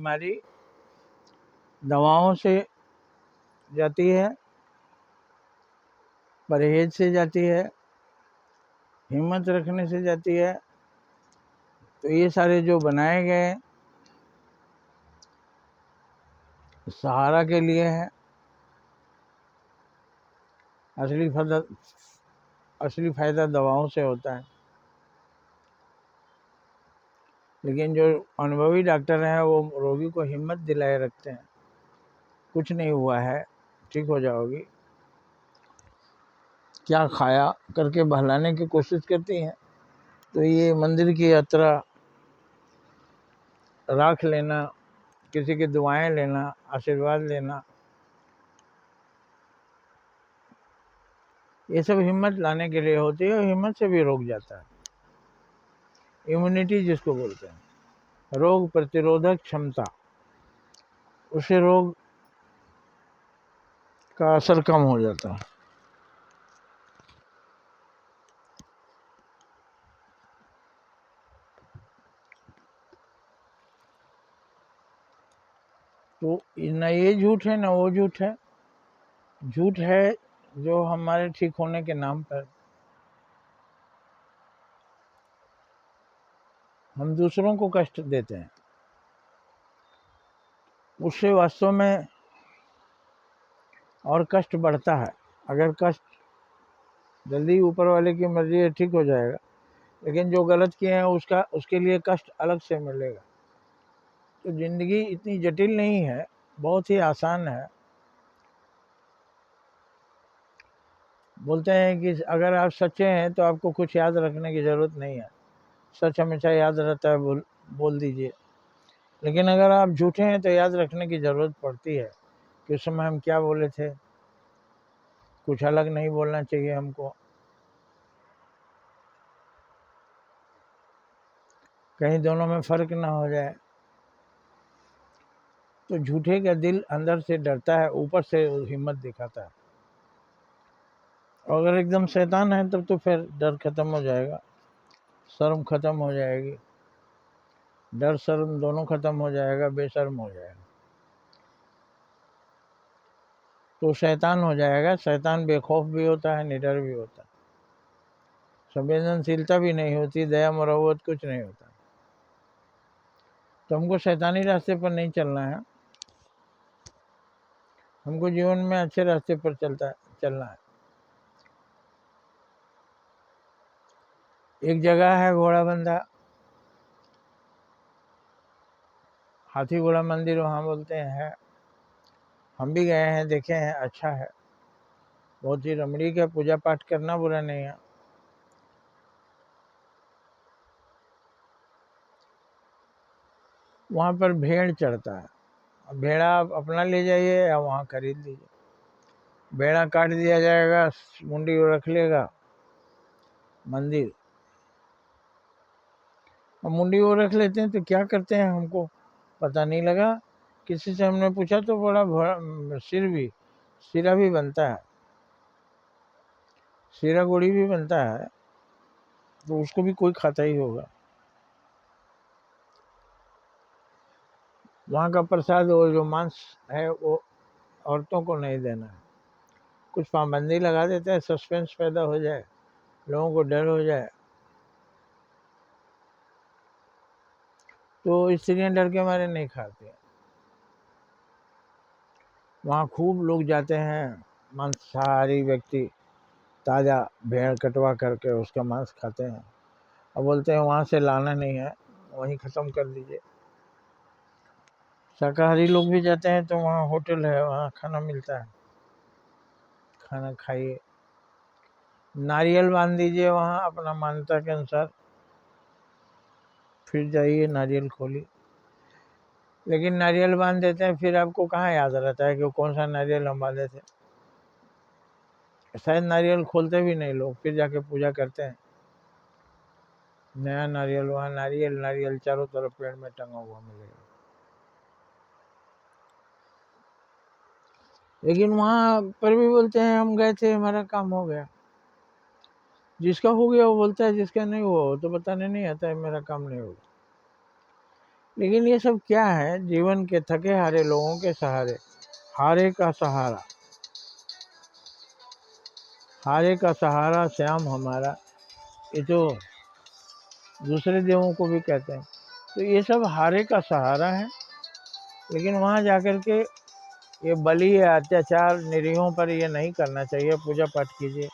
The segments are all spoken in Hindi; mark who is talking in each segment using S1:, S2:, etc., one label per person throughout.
S1: बीमारी दवाओं से जाती है, परहेज से जाती है, हिम्मत रखने से जाती है। तो ये सारे जो बनाए गए सहारा के लिए है। असली फायदा दवाओं से होता है। लेकिन जो अनुभवी डॉक्टर हैं वो रोगी को हिम्मत दिलाए रखते हैं, कुछ नहीं हुआ है, ठीक हो जाओगी, क्या खाया करके बहलाने की कोशिश करती हैं। तो ये मंदिर की यात्रा, राख लेना, किसी की दुआएं लेना, आशीर्वाद लेना, ये सब हिम्मत लाने के लिए होती है और हिम्मत से भी रोक जाता है। इम्यूनिटी जिसको बोलते हैं, रोग प्रतिरोधक क्षमता, उससे रोग का असर कम हो जाता है। तो न ये झूठ है न वो झूठ है। झूठ है जो हमारे ठीक होने के नाम पर हम दूसरों को कष्ट देते हैं, उससे वास्तव में और कष्ट बढ़ता है। अगर कष्ट जल्दी ऊपर वाले की मर्जी है ठीक हो जाएगा, लेकिन जो गलत किए हैं उसके लिए कष्ट अलग से मिलेगा। तो जिंदगी इतनी जटिल नहीं है, बहुत ही आसान है। बोलते हैं कि अगर आप सच्चे हैं तो आपको कुछ याद रखने की ज़रूरत नहीं है, सच हमेशा याद रहता है, बोल दीजिए। लेकिन अगर आप झूठे हैं तो याद रखने की ज़रूरत पड़ती है कि उस समय हम क्या बोले थे, कुछ अलग नहीं बोलना चाहिए हमको, कहीं दोनों में फ़र्क ना हो जाए। तो झूठे का दिल अंदर से डरता है, ऊपर से हिम्मत दिखाता है। और अगर एकदम शैतान है तब तो फिर डर खत्म हो जाएगा, शर्म खत्म हो जाएगी, डर शर्म दोनों खत्म हो जाएगा, बेशर्म हो जाएगा, तो शैतान हो जाएगा। शैतान बेखौफ भी होता है, निडर भी होता है, संवेदनशीलता भी नहीं होती, दया मरवत कुछ नहीं होता। तो हमको शैतानी रास्ते पर नहीं चलना है, हमको जीवन में अच्छे रास्ते पर चलना है। एक जगह है घोड़ाबंधा, हाथी घोड़ा मंदिर वहाँ बोलते हैं, हम भी गए हैं, देखे हैं, अच्छा है, बहुत ही रमणीक है, पूजा पाठ करना बुरा नहीं है। वहाँ पर भेड़ चढ़ता है, भेड़ा आप अपना ले जाइए या वहाँ खरीद लीजिए। भेड़ा काट दिया जाएगा, मुंडी रख लेगा मंदिर, और मुंडी वो रख लेते हैं तो क्या करते हैं हमको पता नहीं लगा। किसी से हमने पूछा तो बड़ा सिरा भी बनता है, सिरा गुड़ी भी बनता है, तो उसको भी कोई खाता ही होगा। वहाँ का प्रसाद वो जो मांस है वो औरतों को नहीं देना है, कुछ पाबंदी लगा देते हैं, सस्पेंस पैदा हो जाए, लोगों को डर हो जाए, तो स्त्रियाँ डर के मारे नहीं खाती। वहाँ खूब लोग जाते हैं, मांसाहारी व्यक्ति ताज़ा भेड़ कटवा करके उसका मांस खाते हैं और बोलते हैं वहाँ से लाना नहीं है, वहीं ख़त्म कर दीजिए। शाकाहारी लोग भी जाते हैं तो वहाँ होटल है, वहाँ खाना मिलता है, खाना खाइए, नारियल बांध दीजिए वहाँ अपना मान्यता के अनुसार, फिर जाइए नारियल खोलिए। लेकिन नारियल बांध देते हैं, फिर आपको कहाँ याद रहता है कि कौन सा नारियल हम बांधे थे। शायद नारियल खोलते भी नहीं लोग, फिर जाके पूजा करते हैं। नया नारियल, वहाँ नारियल नारियल चारों तरफ पेड़ में टंगा हुआ मिलेगा। लेकिन वहाँ पर भी बोलते हैं हम गए थे, हमारा काम हो गया। जिसका हो गया वो बोलता है, जिसका नहीं हुआ वो तो बताने नहीं आता है मेरा काम नहीं होगा। लेकिन ये सब क्या है, जीवन के थके हारे लोगों के सहारे, हारे का सहारा, हारे का सहारा श्याम हमारा, ये तो दूसरे देवों को भी कहते हैं। तो ये सब हारे का सहारा है। लेकिन वहाँ जाकर के ये बलि या अत्याचार निरीहों पर ये नहीं करना चाहिए। पूजा पाठ कीजिए,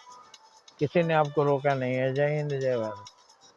S1: किसी ने आपको रोका नहीं है। जय हिंद, जय भारत।